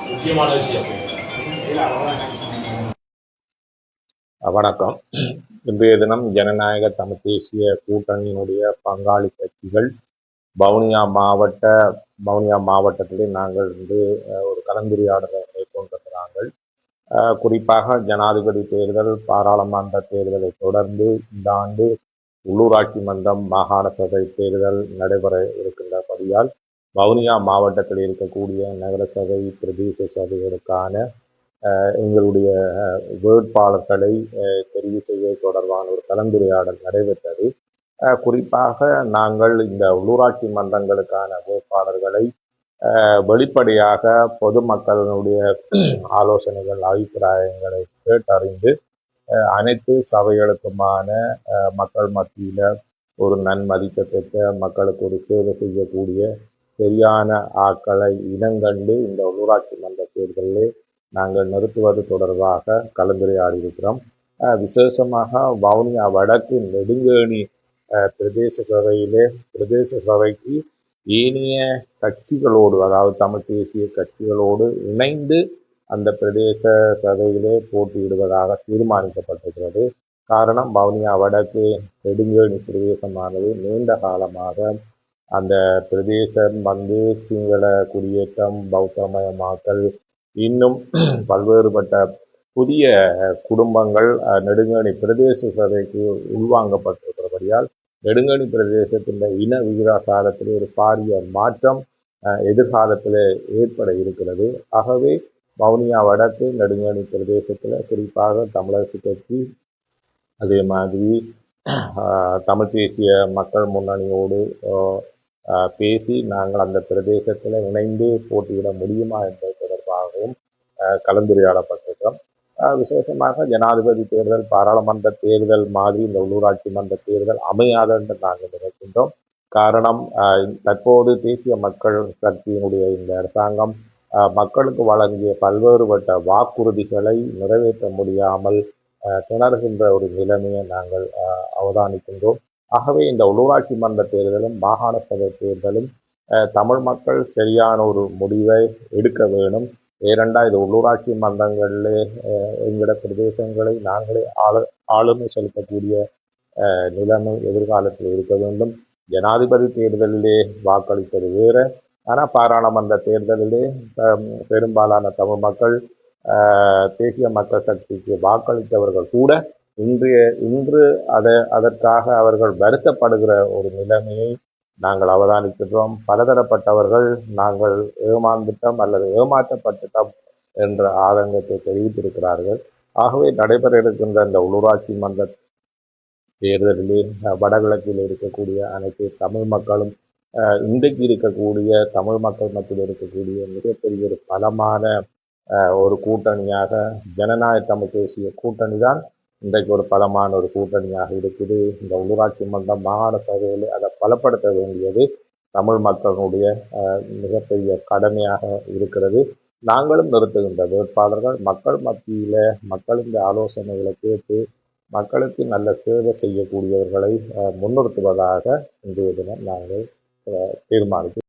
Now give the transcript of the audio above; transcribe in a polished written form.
முக்கியமான விஷயம். வணக்கம். இன்றைய தினம் ஜனநாயக தமிழ் தேசிய கூட்டணியினுடைய பங்காளி கட்சிகள் வவுனியா மாவட்டத்திலே நாங்கள் ஒரு கலந்துரையாடலை மேற்கொண்டிருக்கிறார்கள். குறிப்பாக ஜனாதிபதி தேர்தல், பாராளுமன்ற தேர்தலை தொடர்ந்து இந்த ஆண்டு உள்ளூராட்சி மன்றம், மாகாண சபை தேர்தல் நடைபெற இருக்கின்றபடியால் வவுனியா மாவட்டத்தில் இருக்கக்கூடிய நகரசபை, பிரதேச சபைகளுக்கான எங்களுடைய வேட்பாளர்களை தெரிவு செய்வது தொடர்பான ஒரு கலந்துரையாடல் நடைபெற்றது. குறிப்பாக நாங்கள் இந்த உள்ளூராட்சி மன்றங்களுக்கான வேட்பாளர்களை வெளிப்படையாக பொதுமக்களுடைய ஆலோசனைகள், அபிப்பிராயங்களை கேட்டறிந்து அனைத்து சபைகளுக்குமான மக்கள் மத்தியில் ஒரு நன்மதிக்கத்தக்க, மக்களுக்கு ஒரு சேவை செய்யக்கூடிய சரியான ஆட்களை இனங்கண்டு இந்த உள்ளூராட்சி மன்ற தேர்தலில் நாங்கள் நிறுத்துவது தொடர்பாக கலந்துரையாடி இருக்கிறோம். விசேஷமாக வவுனியா வடக்கு நெடுங்கேணி பிரதேச சபைக்கு ஏனைய கட்சிகளோடு, அதாவது தமிழ் தேசிய கட்சிகளோடு இணைந்து அந்த பிரதேச சபையிலே போட்டியிடுவதாக தீர்மானிக்கப்பட்டிருக்கிறது. காரணம், வவுனியா வடக்கு நெடுங்கேணி பிரதேசமானது நீண்ட காலமாக அந்த பிரதேசம் சிங்கள குடியேற்றம், பௌத்தமயமாக்கல், இன்னும் பல்வேறுபட்ட புதிய குடும்பங்கள் நெடுங்கேணி பிரதேச சபைக்கு உள்வாங்கப்பட்டிருக்கிறபடியால் நெடுங்கேணி பிரதேசத்தின் இன விகிதாசாரத்தில் ஒரு பாரிய மாற்றம் எதிர்காலத்தில் ஏற்பட இருக்கிறது. ஆகவே வவுனியா வடக்கு நெடுங்கேணி பிரதேசத்தில் குறிப்பாக தமிழரசு கட்சி, அதே மாதிரி தமிழ் தேசிய மக்கள் முன்னணியோடு பேசி நாங்கள் அந்த பிரதேசத்தில் இணைந்து போட்டியிட முடியுமா என்பது தொடர்பாகவும் கலந்துரையாடப்பட்டிருக்கிறோம். விசேஷமாக ஜனாதிபதி தேர்தல், பாராளுமன்ற தேர்தல் மாதிரி இந்த உள்ளூராட்சி மன்ற தேர்தல் அமையாது என்று நாங்கள் நினைக்கின்றோம். காரணம், தற்போது தேசிய மக்கள் சக்தியினுடைய இந்த அரசாங்கம் மக்களுக்கு வழங்கிய பல்வேறுபட்ட வாக்குறுதிகளை நிறைவேற்ற முடியாமல் திணறுகின்ற ஒரு நிலைமையை நாங்கள் அவதானிக்கின்றோம். ஆகவே இந்த உள்ளூராட்சி மன்ற தேர்தலும் மாகாண சபை தேர்தலும் தமிழ் மக்கள் சரியான ஒரு முடிவை எடுக்க வேணும். ஏனென்றா இது உள்ளூராட்சி மன்றங்களிலே எங்களோட பிரதேசங்களை நாங்களே ஆளுமை செலுத்தக்கூடிய நிலைமை எதிர்காலத்தில் இருக்க வேண்டும். ஜனாதிபதி தேர்தலிலே வாக்களிப்பது வேறு, ஆனால் பாராளுமன்ற தேர்தலிலே பெரும்பாலான தமிழ் மக்கள் தேசிய மக்கள் சக்திக்கு வாக்களித்தவர்கள் கூட இன்று அதற்காக அவர்கள் வருத்தப்படுகிற ஒரு நிலைமையை நாங்கள் அவதானிக்கின்றோம். பலதரப்பட்டவர்கள் நாங்கள் ஏமாந்துட்டோம் அல்லது ஏமாற்றப்பட்டுட்டோம் என்ற ஆதங்கத்தை தெரிவித்திருக்கிறார்கள். ஆகவே நடைபெற இருக்கின்ற இந்த உள்ளூராட்சி மன்ற தேர்தலிலே வடகிழக்கில் இருக்கக்கூடிய அனைத்து தமிழ் மக்களும், இன்றைக்கு இருக்கக்கூடிய தமிழ் மக்கள் மத்தியில் இருக்கக்கூடிய மிகப்பெரிய ஒரு பலமான ஒரு கூட்டணியாக ஜனநாயக தமிழ் தேசிய கூட்டணி தான் இன்றைக்கு ஒரு பலமான ஒரு கூட்டணியாக இருக்குது. இந்த உள்ளூராட்சி மன்றம், மாகாண சபையில் அதை பலப்படுத்த வேண்டியது தமிழ் மக்களுடைய மிகப்பெரிய கடமையாக இருக்கிறது. நாங்களும் நிறுத்துகின்ற வேட்பாளர்கள் மக்கள் மத்தியில் மக்களின் ஆலோசனைகளை கேட்டு மக்களுக்கு நல்ல சேவை செய்யக்கூடியவர்களை முன்னிறுத்துவதாக இன்றைய தினம் நாங்கள் தீர்மானிக்கிறோம்.